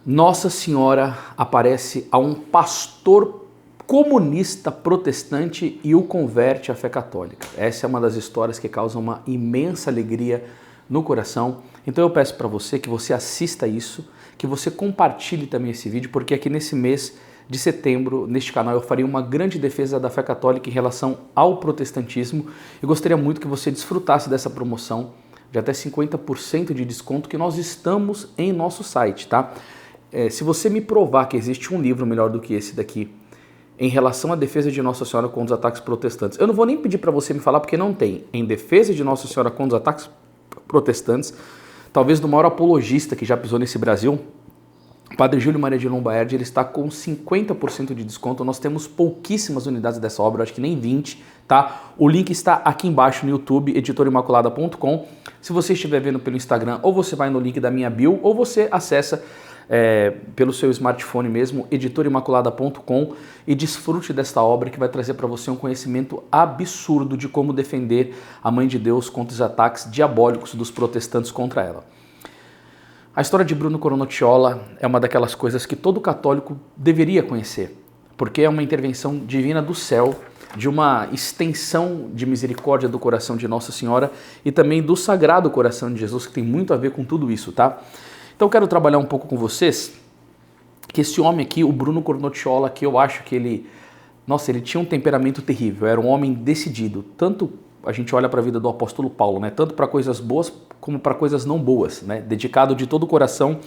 Nossa Senhora aparece a um pastor comunista protestante e o converte à fé católica. Essa é uma das histórias que causa uma imensa alegria no coração. Então eu peço para você que você assista isso, que você compartilhe também esse vídeo, porque aqui nesse mês de setembro, neste canal, eu farei uma grande defesa da fé católica em relação ao protestantismo. Eu gostaria muito que você desfrutasse dessa promoção de até 50% de desconto que nós estamos em nosso site, tá? Se você me provar que existe um livro melhor do que esse daqui em relação à defesa de Nossa Senhora contra os ataques protestantes, eu não vou nem pedir para você me falar porque não tem. Em defesa de Nossa Senhora contra os ataques protestantes, talvez do maior apologista que já pisou nesse Brasil, Padre Júlio Maria de Lombaerdi, ele está com 50% de desconto. Nós temos pouquíssimas unidades dessa obra, acho que nem 20, tá? O link está aqui embaixo no YouTube, editorimaculada.com. Se você estiver vendo pelo Instagram, ou você vai no link da minha bio, ou você acessa pelo seu smartphone mesmo, editorimaculada.com, e desfrute desta obra que vai trazer para você um conhecimento absurdo de como defender a Mãe de Deus contra os ataques diabólicos dos protestantes contra ela. A história de Bruno Coronocchiola é uma daquelas coisas que todo católico deveria conhecer, porque é uma intervenção divina do céu, de uma extensão de misericórdia do coração de Nossa Senhora e também do Sagrado Coração de Jesus, que tem muito a ver com tudo isso, tá? Então eu quero trabalhar um pouco com vocês que esse homem aqui, o Bruno Coronocchiola, que eu acho que ele tinha um temperamento terrível, era um homem decidido, tanto a gente olha para a vida do apóstolo Paulo, né? Tanto para coisas boas como para coisas não boas, né? Dedicado de todo o coração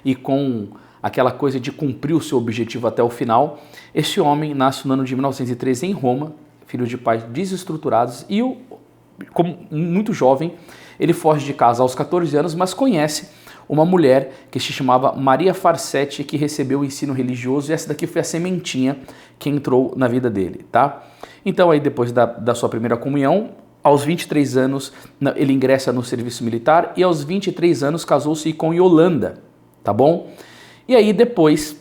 e com aquela coisa de cumprir o seu objetivo até o final. Este homem nasce no ano de 1913 em Roma, filho de pais desestruturados, e como muito jovem, ele foge de casa aos 14 anos, mas conhece uma mulher que se chamava Maria Farsetti, que recebeu o ensino religioso, e essa daqui foi a sementinha que entrou na vida dele, tá? Então aí depois da sua primeira comunhão, aos 23 anos ele ingressa no serviço militar e aos 23 anos casou-se com Yolanda, tá bom? E aí depois,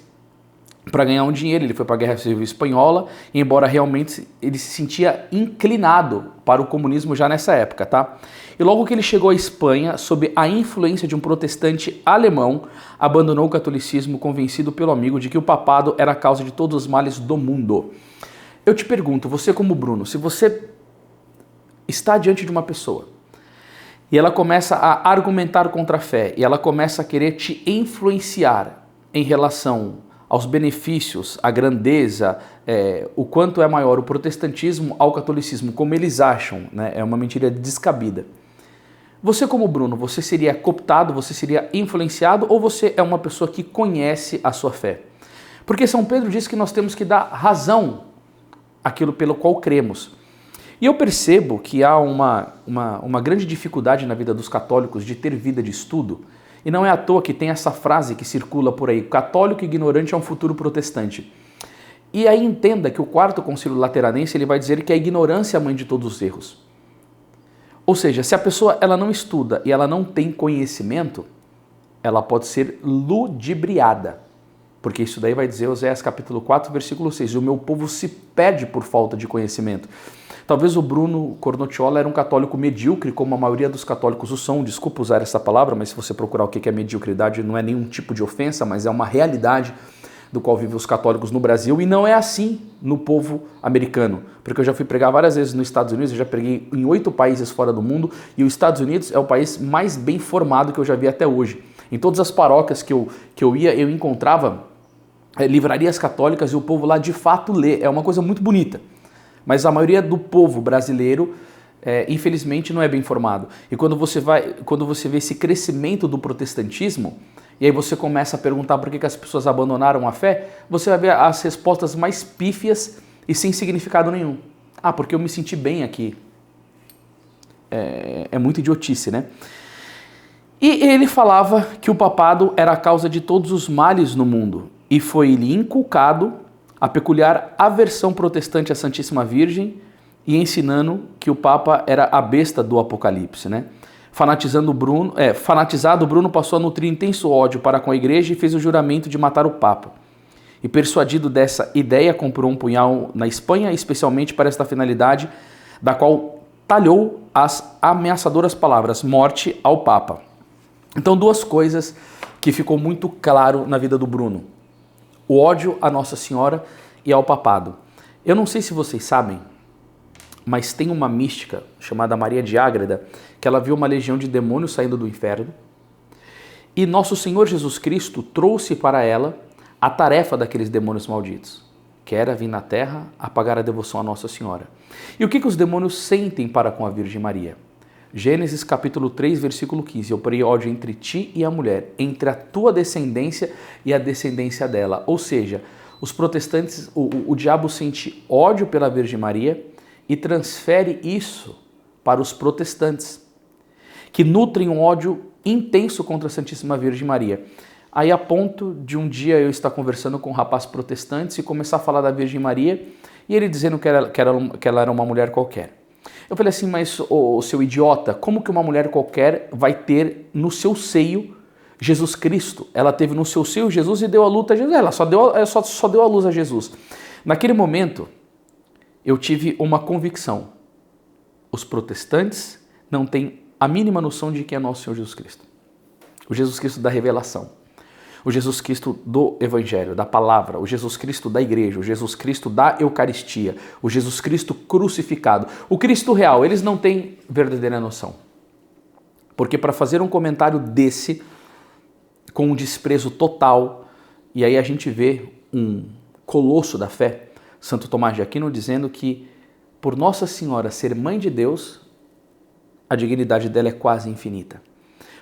para ganhar um dinheiro, ele foi para a Guerra Civil Espanhola, e embora realmente ele se sentia inclinado para o comunismo já nessa época, tá? E logo que ele chegou à Espanha, sob a influência de um protestante alemão, abandonou o catolicismo convencido pelo amigo de que o papado era a causa de todos os males do mundo. Eu te pergunto, você como Bruno, se você está diante de uma pessoa e ela começa a argumentar contra a fé e ela começa a querer te influenciar em relação aos benefícios, à grandeza, o quanto é maior o protestantismo ao catolicismo, como eles acham, né? É uma mentira descabida. Você como Bruno, você seria cooptado, você seria influenciado, ou você é uma pessoa que conhece a sua fé? Porque São Pedro diz que nós temos que dar razão àquilo pelo qual cremos. E eu percebo que há uma grande dificuldade na vida dos católicos de ter vida de estudo, e não é à toa que tem essa frase que circula por aí: católico ignorante é um futuro protestante. E aí entenda que o Quarto Concílio Lateranense ele vai dizer que a ignorância é a mãe de todos os erros. Ou seja, se a pessoa ela não estuda e ela não tem conhecimento, ela pode ser ludibriada. Porque isso daí vai dizer Oséias capítulo 4, versículo 6, o meu povo se perde por falta de conhecimento. Talvez o Bruno Coronocchiola era um católico medíocre, como a maioria dos católicos o são, desculpa usar essa palavra, mas se você procurar o que é mediocridade, não é nenhum tipo de ofensa, mas é uma realidade do qual vivem os católicos no Brasil, e não é assim no povo americano, porque eu já fui pregar várias vezes nos Estados Unidos, eu já preguei em 8 países fora do mundo, e os Estados Unidos é o país mais bem formado que eu já vi até hoje. Em todas as paróquias que eu ia, eu encontrava livrarias católicas e o povo lá de fato lê, é uma coisa muito bonita. Mas a maioria do povo brasileiro, infelizmente, não é bem formado. E quando você vê esse crescimento do protestantismo, e aí você começa a perguntar por que as pessoas abandonaram a fé, você vai ver as respostas mais pífias e sem significado nenhum. Ah, porque eu me senti bem aqui. É muito idiotice, né? E ele falava que o papado era a causa de todos os males no mundo, e foi-lhe inculcado a peculiar aversão protestante à Santíssima Virgem e ensinando que o Papa era a besta do Apocalipse, né? Fanatizado, Bruno passou a nutrir intenso ódio para com a igreja e fez o juramento de matar o Papa. E persuadido dessa ideia, comprou um punhal na Espanha, especialmente para esta finalidade, da qual talhou as ameaçadoras palavras: morte ao Papa. Então, duas coisas que ficou muito claro na vida do Bruno. O ódio à Nossa Senhora e ao papado. Eu não sei se vocês sabem, mas tem uma mística chamada Maria de Ágreda, que ela viu uma legião de demônios saindo do inferno, e nosso Senhor Jesus Cristo trouxe para ela a tarefa daqueles demônios malditos, que era vir na terra apagar a devoção à Nossa Senhora. E o que os demônios sentem para com a Virgem Maria? Gênesis capítulo 3, versículo 15, eu porei ódio entre ti e a mulher, entre a tua descendência e a descendência dela. Ou seja, os protestantes, o diabo sente ódio pela Virgem Maria e transfere isso para os protestantes, que nutrem um ódio intenso contra a Santíssima Virgem Maria. Aí a ponto de um dia eu estar conversando com um rapaz protestante e começar a falar da Virgem Maria e ele dizendo que ela era uma mulher qualquer. Eu falei assim, mas seu idiota, como que uma mulher qualquer vai ter no seu seio Jesus Cristo? Ela teve no seu seio Jesus e deu a luz a Jesus. Ela só deu a luz a Jesus. Naquele momento, eu tive uma convicção. Os protestantes não têm a mínima noção de quem é nosso Senhor Jesus Cristo. O Jesus Cristo da revelação. O Jesus Cristo do Evangelho, da Palavra, o Jesus Cristo da Igreja, o Jesus Cristo da Eucaristia, o Jesus Cristo crucificado, o Cristo real, eles não têm verdadeira noção. Porque para fazer um comentário desse, com um desprezo total, e aí a gente vê um colosso da fé, Santo Tomás de Aquino, dizendo que por Nossa Senhora ser mãe de Deus, a dignidade dela é quase infinita.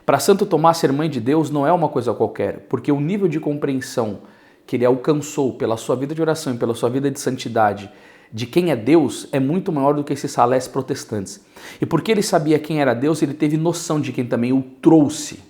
Para Santo Tomás ser mãe de Deus não é uma coisa qualquer, porque o nível de compreensão que ele alcançou pela sua vida de oração e pela sua vida de santidade de quem é Deus é muito maior do que esses salés protestantes. E porque ele sabia quem era Deus, ele teve noção de quem também o trouxe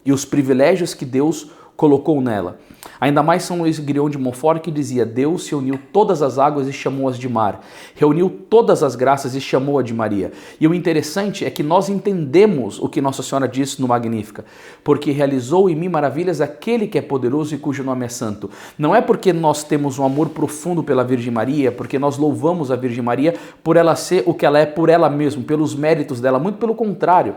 e os privilégios que Deus colocou nela. Ainda mais São Luís Grião de Montfort, que dizia: Deus se uniu todas as águas e chamou-as de mar, reuniu todas as graças e chamou-a de Maria. E o interessante é que nós entendemos o que Nossa Senhora disse no Magnífica, porque realizou em mim maravilhas aquele que é poderoso e cujo nome é santo. Não é porque nós temos um amor profundo pela Virgem Maria, porque nós louvamos a Virgem Maria por ela ser o que ela é por ela mesma, pelos méritos dela, muito pelo contrário.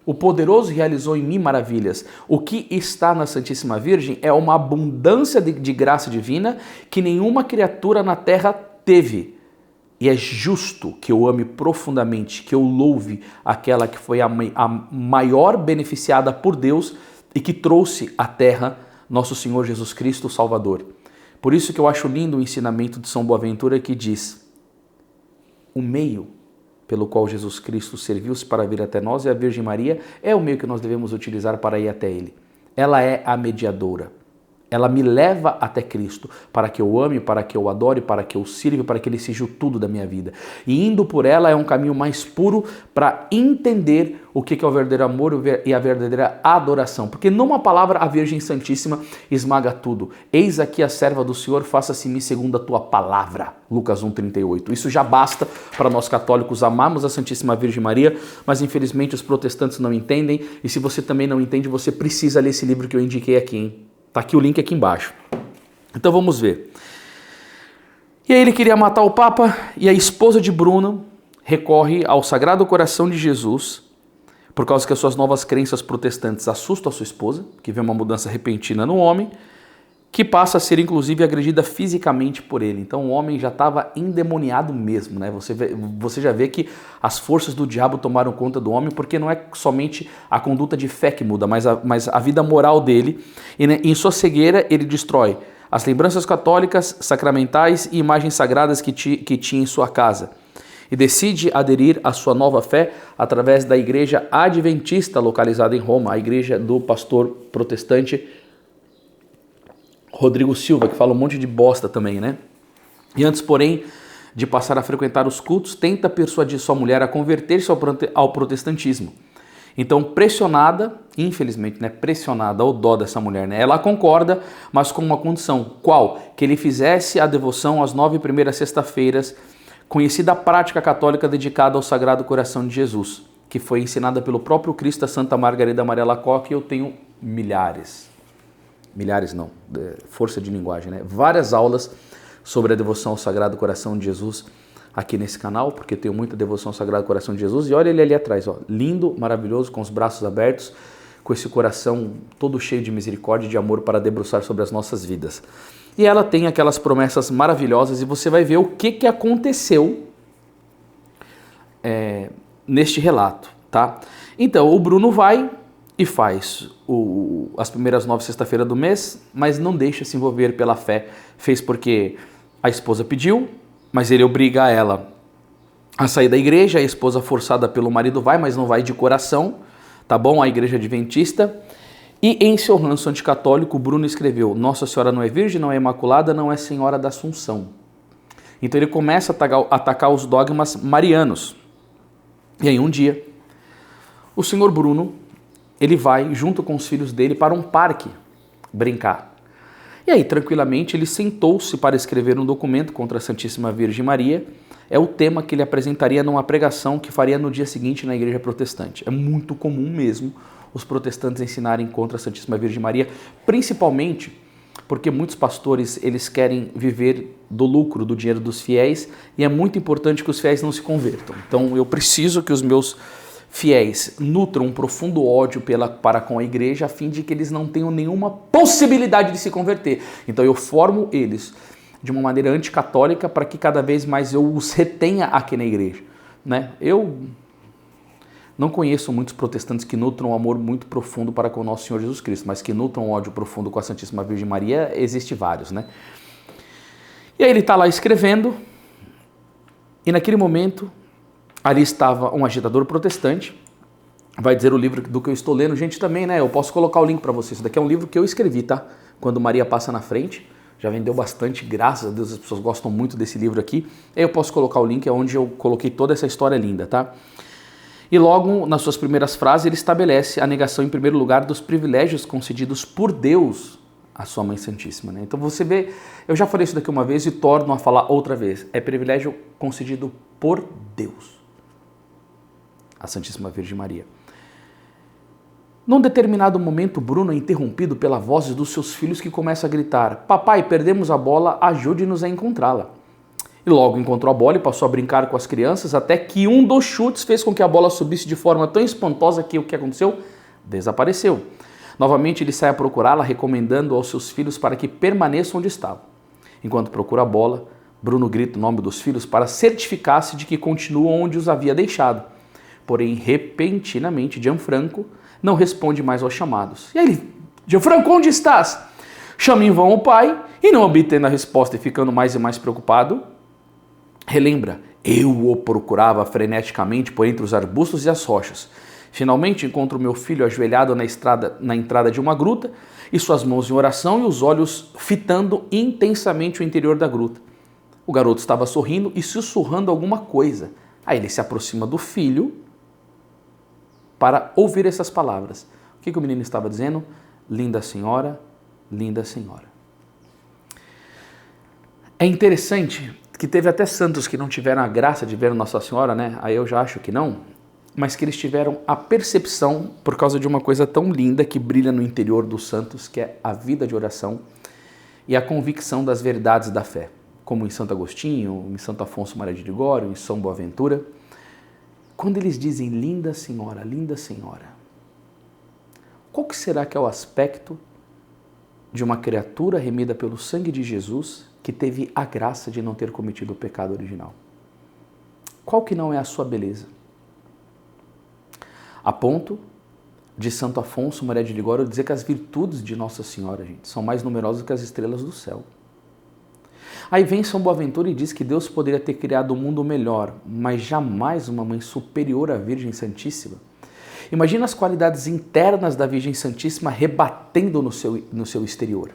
O poderoso realizou em mim maravilhas. O que está na Santíssima Virgem é uma abundância de graça divina que nenhuma criatura na terra teve. E é justo que eu ame profundamente, que eu louve aquela que foi a maior beneficiada por Deus e que trouxe à terra nosso Senhor Jesus Cristo, o Salvador. Por isso que eu acho lindo o ensinamento de São Boaventura, que diz: o meio pelo qual Jesus Cristo serviu-se para vir até nós, e a Virgem Maria é o meio que nós devemos utilizar para ir até Ele. Ela é a mediadora. Ela me leva até Cristo, para que eu ame, para que eu adore, para que eu sirva, para que Ele seja o tudo da minha vida. E indo por ela é um caminho mais puro para entender o que é o verdadeiro amor e a verdadeira adoração. Porque numa palavra a Virgem Santíssima esmaga tudo. Eis aqui a serva do Senhor, faça-se-me segundo a tua palavra. Lucas 1,38. Isso já basta para nós católicos amarmos a Santíssima Virgem Maria, mas infelizmente os protestantes não entendem. E se você também não entende, você precisa ler esse livro que eu indiquei aqui, hein? Tá aqui o link aqui embaixo. Então vamos ver. E aí ele queria matar o Papa e a esposa de Bruno recorre ao Sagrado Coração de Jesus por causa que as suas novas crenças protestantes assustam a sua esposa, que vê uma mudança repentina no homem, que passa a ser inclusive agredida fisicamente por ele. Então o homem já estava endemoniado mesmo, né? Você já vê que as forças do diabo tomaram conta do homem, porque não é somente a conduta de fé que muda, mas a vida moral dele. E né, em sua cegueira ele destrói as lembranças católicas, sacramentais e imagens sagradas que tinha em sua casa. E decide aderir à sua nova fé através da igreja adventista localizada em Roma, a igreja do pastor protestante Rodrigo Silva, que fala um monte de bosta também, né? E antes, porém, de passar a frequentar os cultos, tenta persuadir sua mulher a converter-se ao protestantismo. Então, pressionada, infelizmente, né? Pressionada ao dó dessa mulher, né? Ela concorda, mas com uma condição. Qual? Que ele fizesse a devoção às 9 primeiras sexta-feiras, conhecida prática católica dedicada ao Sagrado Coração de Jesus, que foi ensinada pelo próprio Cristo a Santa Margarida Maria Alacoque, e eu tenho milhares não, força de linguagem, né? Várias aulas sobre a devoção ao Sagrado Coração de Jesus aqui nesse canal, porque eu tenho muita devoção ao Sagrado Coração de Jesus, e olha ele ali atrás, ó, lindo, maravilhoso, com os braços abertos, com esse coração todo cheio de misericórdia e de amor para debruçar sobre as nossas vidas. E ela tem aquelas promessas maravilhosas e você vai ver o que aconteceu neste relato, tá? Então, o Bruno vai e faz as primeiras 9 sexta-feira do mês, mas não deixa se envolver pela fé. Fez porque a esposa pediu, mas ele obriga ela a sair da igreja, a esposa forçada pelo marido vai, mas não vai de coração, tá bom? A igreja adventista. E em seu ranço anticatólico, Bruno escreveu: Nossa Senhora não é virgem, não é imaculada, não é Senhora da Assunção. Então ele começa a atacar os dogmas marianos. E aí um dia, o senhor Bruno, ele vai junto com os filhos dele para um parque brincar. E aí, tranquilamente, ele sentou-se para escrever um documento contra a Santíssima Virgem Maria. É o tema que ele apresentaria numa pregação que faria no dia seguinte na igreja protestante. É muito comum mesmo os protestantes ensinarem contra a Santíssima Virgem Maria, principalmente porque muitos pastores eles querem viver do lucro, do dinheiro dos fiéis, e é muito importante que os fiéis não se convertam. Então eu preciso que os meus fiéis nutram um profundo ódio para com a igreja, a fim de que eles não tenham nenhuma possibilidade de se converter. Então eu formo eles de uma maneira anticatólica para que cada vez mais eu os retenha aqui na igreja, né? Eu não conheço muitos protestantes que nutram um amor muito profundo para com o nosso Senhor Jesus Cristo, mas que nutram um ódio profundo com a Santíssima Virgem Maria, existe vários, né? E aí ele está lá escrevendo, e naquele momento, ali estava um agitador protestante, vai dizer o livro do que eu estou lendo, gente, também, né? Eu posso colocar o link para vocês, isso daqui é um livro que eu escrevi, tá? Quando Maria passa na frente, já vendeu bastante, graças a Deus, as pessoas gostam muito desse livro aqui, aí eu posso colocar o link, é onde eu coloquei toda essa história linda, tá? E logo, nas suas primeiras frases, ele estabelece a negação, em primeiro lugar, dos privilégios concedidos por Deus à sua Mãe Santíssima, né? Então você vê, eu já falei isso daqui uma vez e torno a falar outra vez, é privilégio concedido por Deus, a Santíssima Virgem Maria. Num determinado momento, Bruno é interrompido pela voz dos seus filhos que começa a gritar: Papai, perdemos a bola, ajude-nos a encontrá-la. E logo encontrou a bola e passou a brincar com as crianças, até que um dos chutes fez com que a bola subisse de forma tão espantosa que o que aconteceu? Desapareceu. Novamente ele sai a procurá-la, recomendando aos seus filhos para que permaneçam onde estavam. Enquanto procura a bola, Bruno grita o nome dos filhos para certificar-se de que continuam onde os havia deixado. Porém, repentinamente, Gianfranco não responde mais aos chamados. E aí, Gianfranco, onde estás? Chama em vão o pai e, não obtendo a resposta e ficando mais e mais preocupado, relembra: eu o procurava freneticamente por entre os arbustos e as rochas. Finalmente encontro meu filho ajoelhado na entrada de uma gruta, e suas mãos em oração e os olhos fitando intensamente o interior da gruta. O garoto estava sorrindo e sussurrando alguma coisa. Aí ele se aproxima do filho para ouvir essas palavras. O que o menino estava dizendo? Linda senhora, linda senhora. É interessante que teve até santos que não tiveram a graça de ver Nossa Senhora, né? Aí eu já acho que não, mas que eles tiveram a percepção por causa de uma coisa tão linda que brilha no interior dos santos, que é a vida de oração e a convicção das verdades da fé, como em Santo Agostinho, em Santo Afonso Maria de Ligório, em São Boaventura. Quando eles dizem linda senhora, qual que será que é o aspecto de uma criatura remida pelo sangue de Jesus que teve a graça de não ter cometido o pecado original? Qual que não é a sua beleza? A ponto de Santo Afonso Maria de Ligório dizer que as virtudes de Nossa Senhora, gente, são mais numerosas que as estrelas do céu. Aí vem São Boaventura e diz que Deus poderia ter criado um mundo melhor, mas jamais uma mãe superior à Virgem Santíssima. Imagina as qualidades internas da Virgem Santíssima rebatendo no seu exterior.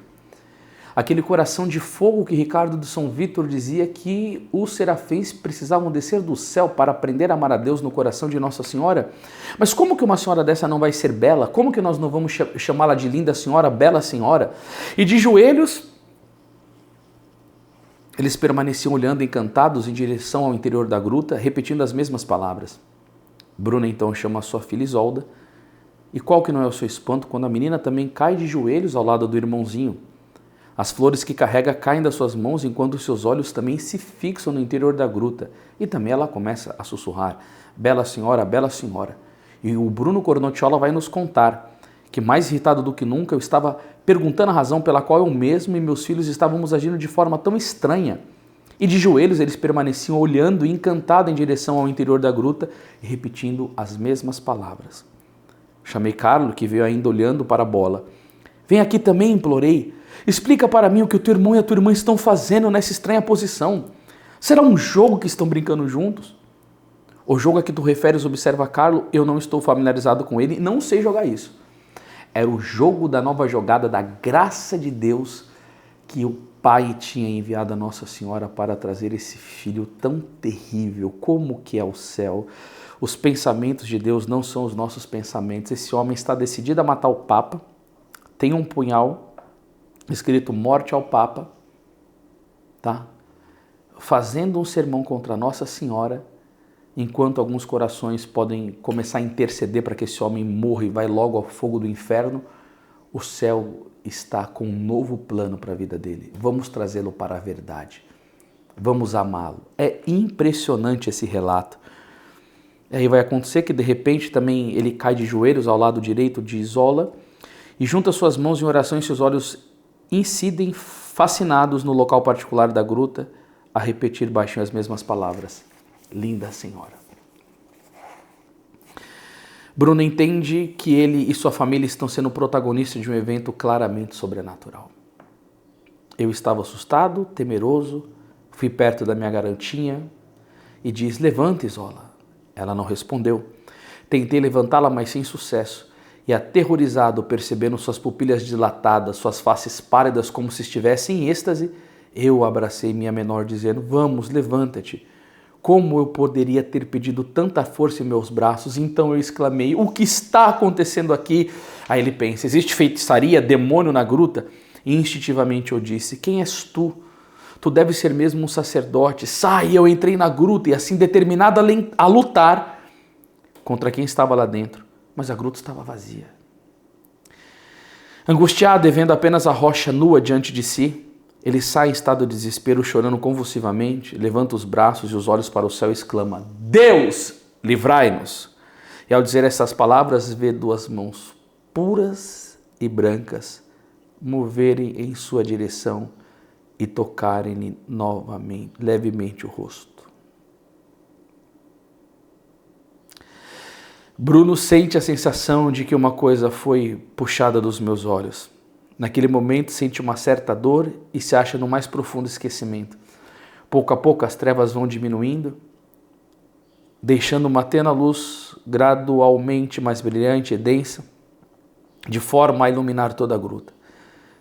Aquele coração de fogo que Ricardo de São Vítor dizia que os serafins precisavam descer do céu para aprender a amar a Deus no coração de Nossa Senhora. Mas como que uma senhora dessa não vai ser bela? Como que nós não vamos chamá-la de linda senhora, bela senhora? E de joelhos, eles permaneciam olhando encantados em direção ao interior da gruta, repetindo as mesmas palavras. Bruna então chama a sua filha Isolda, e qual que não é o seu espanto quando a menina também cai de joelhos ao lado do irmãozinho. As flores que carrega caem das suas mãos enquanto seus olhos também se fixam no interior da gruta. E também ela começa a sussurrar: bela senhora, bela senhora. E o Bruno Cornocciola vai nos contar que mais irritado do que nunca, eu estava perguntando a razão pela qual eu mesmo e meus filhos estávamos agindo de forma tão estranha. E de joelhos eles permaneciam olhando encantado em direção ao interior da gruta e repetindo as mesmas palavras. Chamei Carlo, que veio ainda olhando para a bola. Vem aqui também, implorei. Explica para mim o que o teu irmão e a tua irmã estão fazendo nessa estranha posição. Será um jogo que estão brincando juntos? O jogo a que tu referes, observa Carlo, eu não estou familiarizado com ele, não sei jogar isso. Era o jogo da nova jogada da graça de Deus que o Pai tinha enviado a Nossa Senhora para trazer esse filho tão terrível. Como que é o céu? Os pensamentos de Deus não são os nossos pensamentos. Esse homem está decidido a matar o Papa, tem um punhal escrito morte ao Papa, tá? Fazendo um sermão contra Nossa Senhora, enquanto alguns corações podem começar a interceder para que esse homem morra e vai logo ao fogo do inferno, o céu está com um novo plano para a vida dele. Vamos trazê-lo para a verdade. Vamos amá-lo. É impressionante esse relato. E aí vai acontecer que de repente também ele cai de joelhos ao lado direito de Isola e junta suas mãos em oração e seus olhos incidem fascinados no local particular da gruta a repetir baixinho as mesmas palavras. Linda Senhora. Bruno entende que ele e sua família estão sendo protagonistas de um evento claramente sobrenatural. Eu estava assustado, temeroso, fui perto da minha garotinha e diz, levanta, Isola. Ela não respondeu. Tentei levantá-la, mas sem sucesso. E aterrorizado, percebendo suas pupilhas dilatadas, suas faces pálidas como se estivesse em êxtase, eu abracei minha menor dizendo, vamos, levanta-te. Como eu poderia ter pedido tanta força em meus braços? Então eu exclamei, o que está acontecendo aqui? Aí ele pensa, existe feitiçaria, demônio na gruta? E instintivamente eu disse, quem és tu? Tu deves ser mesmo um sacerdote. Sai, eu entrei na gruta e assim determinado a lutar contra quem estava lá dentro. Mas a gruta estava vazia. Angustiado e vendo apenas a rocha nua diante de si, ele sai em estado de desespero, chorando convulsivamente, levanta os braços e os olhos para o céu e exclama, Deus, livrai-nos! E ao dizer essas palavras, vê duas mãos puras e brancas moverem em sua direção e tocarem-lhe novamente, levemente o rosto. Bruno sente a sensação de que uma coisa foi puxada dos meus olhos. Naquele momento sente uma certa dor e se acha no mais profundo esquecimento. Pouco a pouco as trevas vão diminuindo, deixando uma tênue luz gradualmente mais brilhante e densa, de forma a iluminar toda a gruta.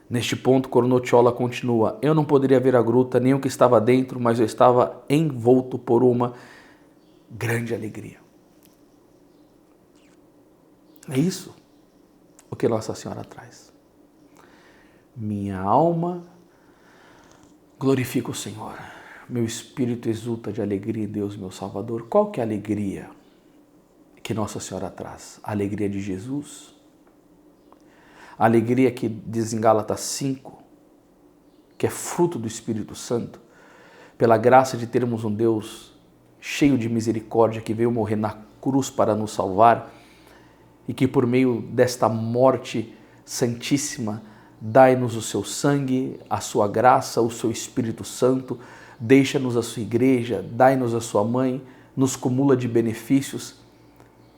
Neste ponto, Cornocciola continua, eu não poderia ver a gruta nem o que estava dentro, mas eu estava envolto por uma grande alegria. É isso o que Nossa Senhora traz. Minha alma glorifica o Senhor. Meu espírito exulta de alegria em Deus, meu Salvador. Qual que é a alegria que Nossa Senhora traz? A alegria de Jesus? A alegria que diz em Gálatas 5, que é fruto do Espírito Santo, pela graça de termos um Deus cheio de misericórdia que veio morrer na cruz para nos salvar e que por meio desta morte santíssima dai-nos o seu sangue, a sua graça, o seu Espírito Santo, deixa-nos a sua igreja, dai-nos a sua mãe, nos cumula de benefícios,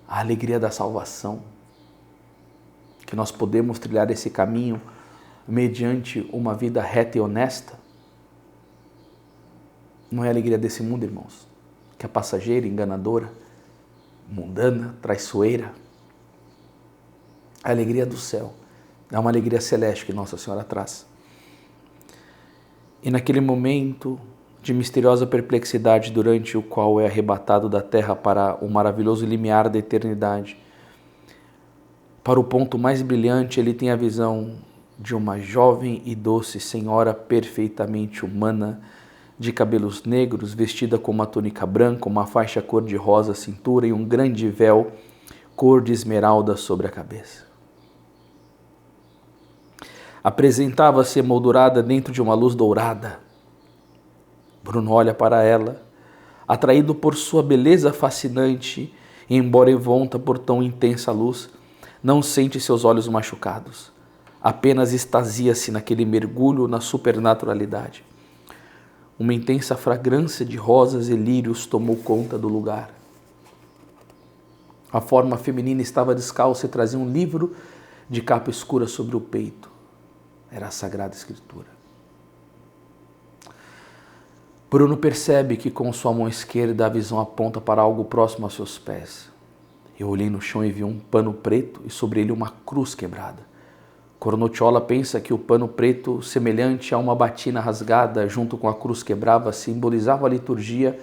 a alegria da salvação, que nós podemos trilhar esse caminho mediante uma vida reta e honesta. Não é a alegria desse mundo, irmãos, que é passageira, enganadora, mundana, traiçoeira. A alegria do céu. É uma alegria celeste que Nossa Senhora traz. E naquele momento de misteriosa perplexidade durante o qual é arrebatado da terra para o maravilhoso limiar da eternidade, para o ponto mais brilhante, ele tem a visão de uma jovem e doce senhora perfeitamente humana, de cabelos negros, vestida com uma túnica branca, uma faixa cor-de-rosa à cintura e um grande véu cor de esmeralda sobre a cabeça. Apresentava-se emoldurada dentro de uma luz dourada. Bruno olha para ela, atraído por sua beleza fascinante, e embora envolta por tão intensa luz, Não sente seus olhos machucados. Apenas extasia-se naquele mergulho na supernaturalidade. Uma intensa fragrância de rosas e lírios tomou conta do lugar. A forma feminina estava descalça e trazia um livro de capa escura sobre o peito. Era a Sagrada Escritura. Bruno percebe que com sua mão esquerda a visão aponta para algo próximo aos seus pés. Eu olhei no chão e vi um pano preto e sobre ele uma cruz quebrada. Cornocciola pensa que o pano preto, semelhante a uma batina rasgada junto com a cruz quebrada, simbolizava a liturgia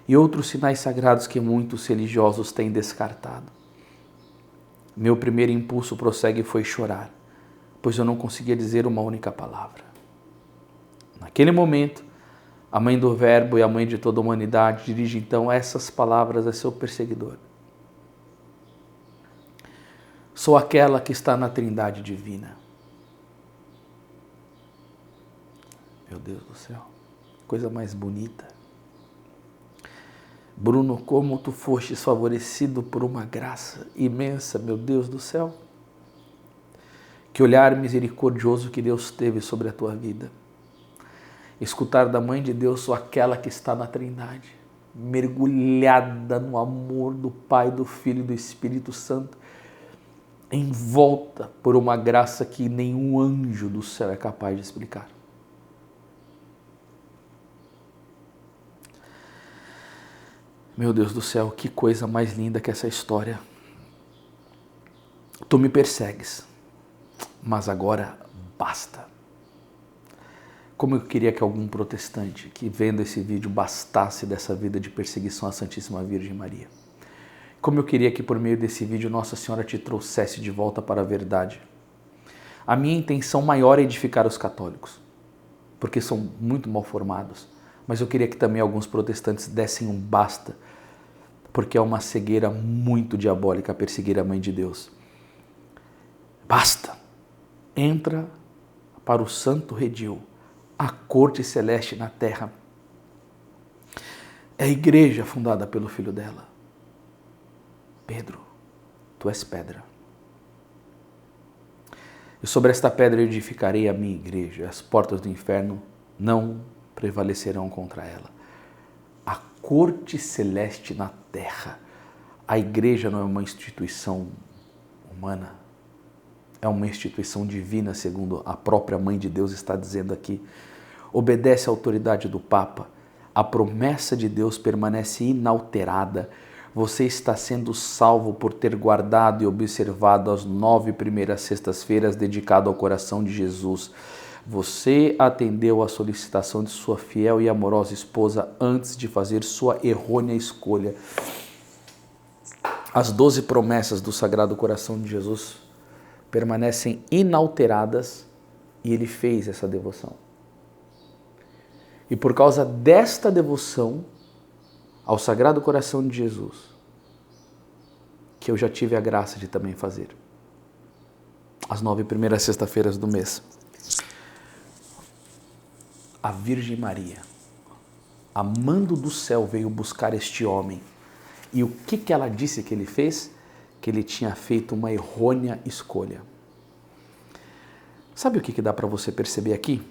e outros sinais sagrados que muitos religiosos têm descartado. Meu primeiro impulso prossegue foi chorar, pois eu não conseguia dizer uma única palavra. Naquele momento, a mãe do Verbo e a mãe de toda a humanidade dirige então essas palavras a seu perseguidor. Sou aquela que está na Trindade Divina. Meu Deus do céu, coisa mais bonita. Bruno, como tu fostes favorecido por uma graça imensa, meu Deus do céu. Que olhar misericordioso que Deus teve sobre a tua vida. Escutar da Mãe de Deus, sou aquela que está na Trindade, mergulhada no amor do Pai, do Filho e do Espírito Santo, envolta por uma graça que nenhum anjo do céu é capaz de explicar. Meu Deus do céu, que coisa mais linda que essa história. Tu me persegues, mas agora basta. Como eu queria que algum protestante que vendo esse vídeo bastasse dessa vida de perseguição à Santíssima Virgem Maria. Como eu queria que por meio desse vídeo Nossa Senhora te trouxesse de volta para a verdade. A minha intenção maior é edificar os católicos, porque são muito mal formados. Mas eu queria que também alguns protestantes dessem um basta, porque é uma cegueira muito diabólica perseguir a Mãe de Deus. Basta! Entra para o Santo Redil, a corte celeste na terra. É a igreja fundada pelo Filho dela. Pedro, tu és pedra. E sobre esta pedra edificarei a minha igreja, as portas do inferno não prevalecerão contra ela. A corte celeste na terra. A igreja não é uma instituição humana, é uma instituição divina, segundo a própria Mãe de Deus está dizendo aqui. Obedece à autoridade do Papa. A promessa de Deus permanece inalterada. Você está sendo salvo por ter guardado e observado as 9 primeiras sextas-feiras dedicado ao coração de Jesus. Você atendeu à solicitação de sua fiel e amorosa esposa antes de fazer sua errônea escolha. As 12 promessas do Sagrado Coração de Jesus permanecem inalteradas e ele fez essa devoção. E por causa desta devoção ao Sagrado Coração de Jesus, que eu já tive a graça de também fazer, as 9 primeiras sextas-feiras do mês, a Virgem Maria, amando do céu, veio buscar este homem. E o que ela disse que ele fez? Que ele tinha feito uma errônea escolha. Sabe o que dá para você perceber aqui?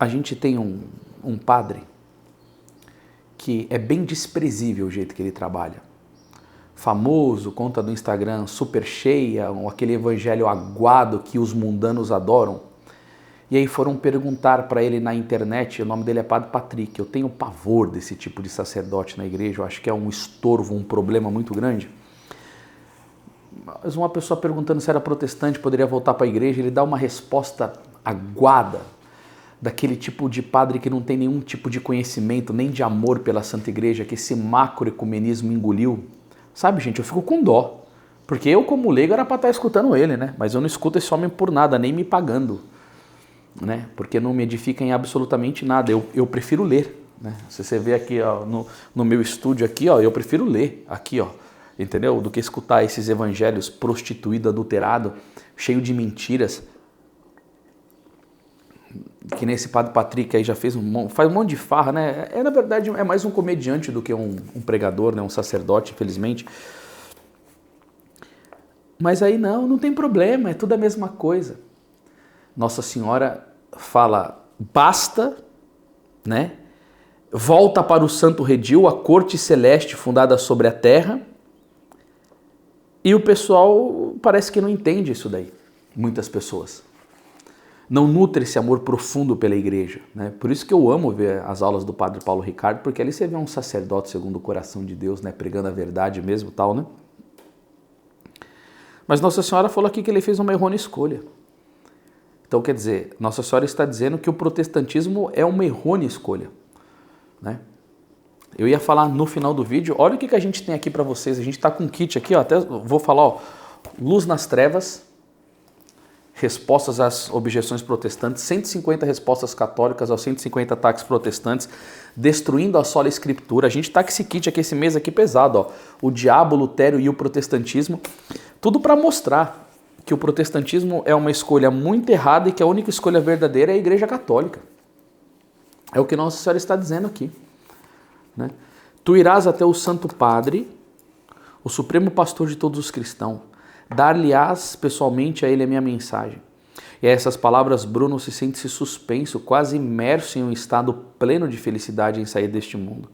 A gente tem um padre que é bem desprezível o jeito que ele trabalha. Famoso, conta do Instagram super cheia, aquele evangelho aguado que os mundanos adoram. E aí foram perguntar para ele na internet, o nome dele é Padre Patrick. Eu tenho pavor desse tipo de sacerdote na igreja, eu acho que é um estorvo, um problema muito grande. Mas uma pessoa perguntando se era protestante, poderia voltar para a igreja, ele dá uma resposta aguada, daquele tipo de padre que não tem nenhum tipo de conhecimento, nem de amor pela Santa Igreja, que esse macroecumenismo engoliu. Sabe, gente, eu fico com dó, porque eu como leigo era para estar escutando ele, né? Mas eu não escuto esse homem por nada, nem me pagando, né? Porque não me edifica em absolutamente nada, eu prefiro ler, né? Se você vê aqui ó, no meu estúdio aqui, ó, eu prefiro ler aqui, ó, entendeu? Do que escutar esses evangelhos prostituído, adulterado, cheio de mentiras, que nesse Padre Patrick aí já faz um monte de farra, né? Na verdade é mais um comediante do que um pregador, né? Um sacerdote, infelizmente. Mas aí não tem problema, é tudo a mesma coisa. Nossa Senhora fala, basta, né? Volta para o Santo Redil, a corte celeste fundada sobre a terra, e o pessoal parece que não entende isso daí, muitas pessoas. Não nutre esse amor profundo pela igreja, né? Por isso que eu amo ver as aulas do Padre Paulo Ricardo, porque ali você vê um sacerdote segundo o coração de Deus, né? Pregando a verdade mesmo, tal, né? Mas Nossa Senhora falou aqui que ele fez uma errônea escolha. Então, quer dizer, Nossa Senhora está dizendo que o protestantismo é uma errônea escolha, né? Eu ia falar no final do vídeo, olha o que a gente tem aqui para vocês. A gente está com um kit aqui, ó, até vou falar, ó, Luz nas Trevas, respostas às objeções protestantes, 150 respostas católicas aos 150 ataques protestantes, destruindo a sola escritura. A gente está com esse kit aqui, esse mês aqui pesado, ó, o diabo, o Lutério e o protestantismo, tudo para mostrar que o protestantismo é uma escolha muito errada e que a única escolha verdadeira é a Igreja Católica. É o que Nossa Senhora está dizendo aqui, né? Tu irás até o Santo Padre, o Supremo Pastor de todos os cristãos, dar-lhe-ás pessoalmente a ele a minha mensagem. E a essas palavras Bruno se sente-se suspenso, quase imerso em um estado pleno de felicidade em sair deste mundo.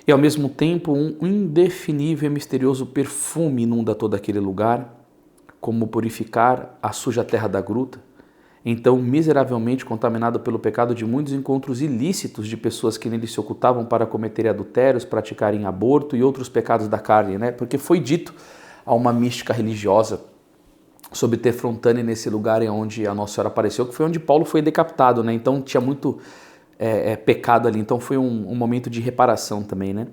E ao mesmo tempo um indefinível e misterioso perfume inunda todo aquele lugar, como purificar a suja terra da gruta, então miseravelmente contaminado pelo pecado de muitos encontros ilícitos de pessoas que nele se ocultavam para cometerem adultérios, praticarem aborto e outros pecados da carne, né? Porque foi dito a uma mística religiosa sobre Tefrontane, nesse lugar onde a Nossa Senhora apareceu, que foi onde Paulo foi decapitado, né? Então tinha muito pecado ali, então foi um momento de reparação também, né?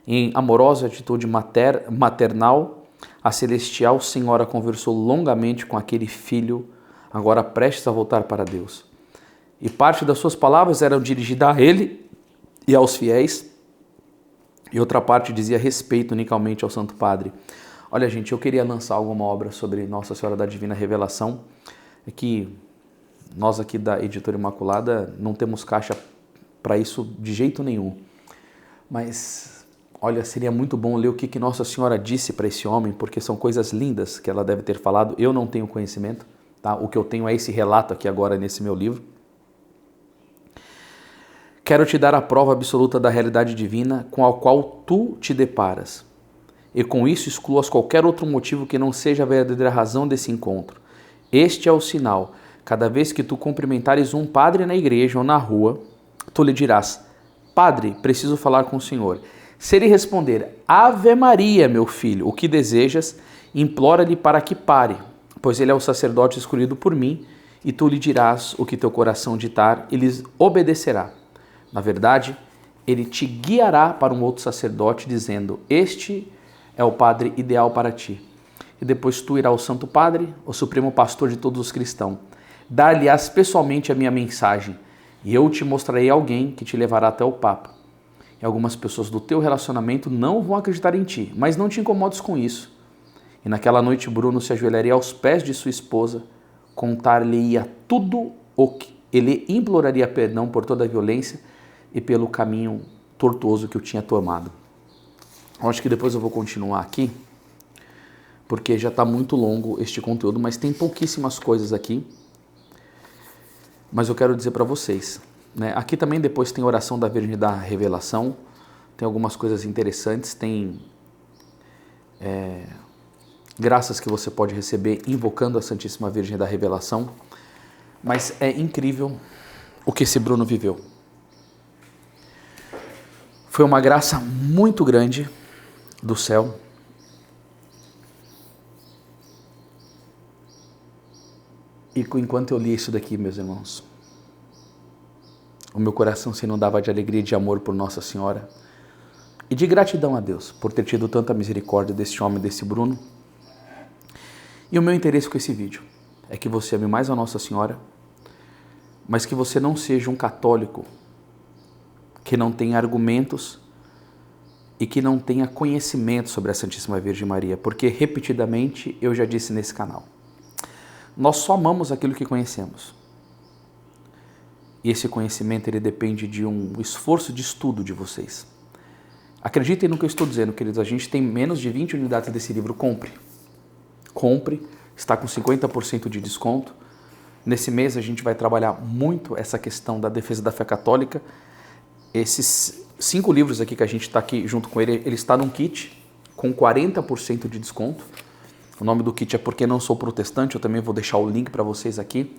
Em amorosa atitude maternal, a celestial Senhora conversou longamente com aquele filho agora prestes a voltar para Deus. E parte das suas palavras eram dirigidas a ele e aos fiéis, e outra parte dizia respeito unicamente ao Santo Padre. Olha, gente, eu queria lançar alguma obra sobre Nossa Senhora da Divina Revelação, é que nós aqui da Editora Imaculada não temos caixa para isso de jeito nenhum. Mas, olha, seria muito bom ler o que Nossa Senhora disse para esse homem, porque são coisas lindas que ela deve ter falado. Eu não tenho conhecimento. Tá? O que eu tenho é esse relato aqui agora nesse meu livro. Quero te dar a prova absoluta da realidade divina com a qual tu te deparas. E com isso excluas qualquer outro motivo que não seja a verdadeira razão desse encontro. Este é o sinal. Cada vez que tu cumprimentares um padre na igreja ou na rua, tu lhe dirás: Padre, preciso falar com o Senhor. Se ele responder: Ave Maria, meu filho, o que desejas, implora-lhe para que pare, pois ele é o sacerdote escolhido por mim, e tu lhe dirás o que teu coração ditar, e lhes obedecerá. Na verdade, ele te guiará para um outro sacerdote, dizendo: Este é o Padre ideal para ti. E depois tu irás ao Santo Padre, o Supremo Pastor de todos os cristãos. Dar-lhe-ás pessoalmente a minha mensagem, e eu te mostrarei alguém que te levará até o Papa. E algumas pessoas do teu relacionamento não vão acreditar em ti, mas não te incomodes com isso. E naquela noite Bruno se ajoelharia aos pés de sua esposa, contar-lhe-ia tudo o que ele imploraria perdão por toda a violência e pelo caminho tortuoso que eu tinha tomado. Acho que depois eu vou continuar aqui, porque já está muito longo este conteúdo, mas tem pouquíssimas coisas aqui. Mas eu quero dizer para vocês, né? Aqui também depois tem oração da Virgem da Revelação, tem algumas coisas interessantes, tem graças que você pode receber invocando a Santíssima Virgem da Revelação, mas é incrível o que esse Bruno viveu. Foi uma graça muito grande do céu. E enquanto eu li isso daqui, meus irmãos, o meu coração se inundava de alegria e de amor por Nossa Senhora e de gratidão a Deus por ter tido tanta misericórdia desse homem, desse Bruno. E o meu interesse com esse vídeo é que você ame mais a Nossa Senhora, mas que você não seja um católico que não tenha argumentos e que não tenha conhecimento sobre a Santíssima Virgem Maria, porque repetidamente eu já disse nesse canal, nós só amamos aquilo que conhecemos. E esse conhecimento ele depende de um esforço de estudo de vocês. Acreditem no que eu estou dizendo, queridos, a gente tem menos de 20 unidades desse livro, compre. compre, está com 50% de desconto. Nesse mês a gente vai trabalhar muito essa questão da defesa da fé católica. Esses 5 livros aqui que a gente está aqui junto com ele, ele está num kit com 40% de desconto. O nome do kit é Porque Não Sou Protestante, eu também vou deixar o link para vocês aqui.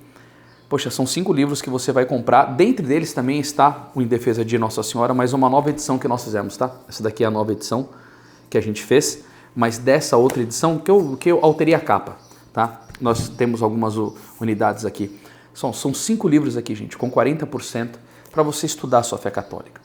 Poxa, são 5 livros que você vai comprar. Dentre deles também está o Em Defesa de Nossa Senhora, mas uma nova edição que nós fizemos, tá? Essa daqui é a nova edição que a gente fez, mas dessa outra edição que eu alterei a capa, tá? Nós temos algumas unidades aqui. São 5 livros aqui, gente, com 40% para você estudar a sua fé católica.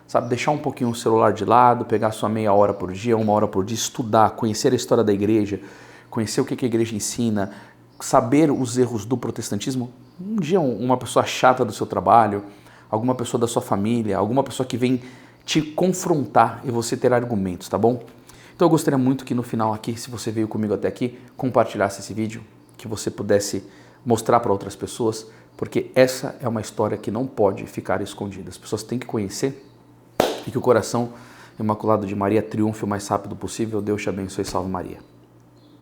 Sabe, deixar um pouquinho o celular de lado, pegar sua meia hora por dia, 1 hora por dia, estudar, conhecer a história da igreja, conhecer o que a igreja ensina, saber os erros do protestantismo. Um dia uma pessoa chata do seu trabalho, alguma pessoa da sua família, alguma pessoa que vem te confrontar e você ter argumentos, tá bom? Então eu gostaria muito que no final aqui, se você veio comigo até aqui, compartilhasse esse vídeo, que você pudesse mostrar para outras pessoas, porque essa é uma história que não pode ficar escondida. As pessoas têm que conhecer e que o coração imaculado de Maria triunfe o mais rápido possível. Deus te abençoe e salve Maria.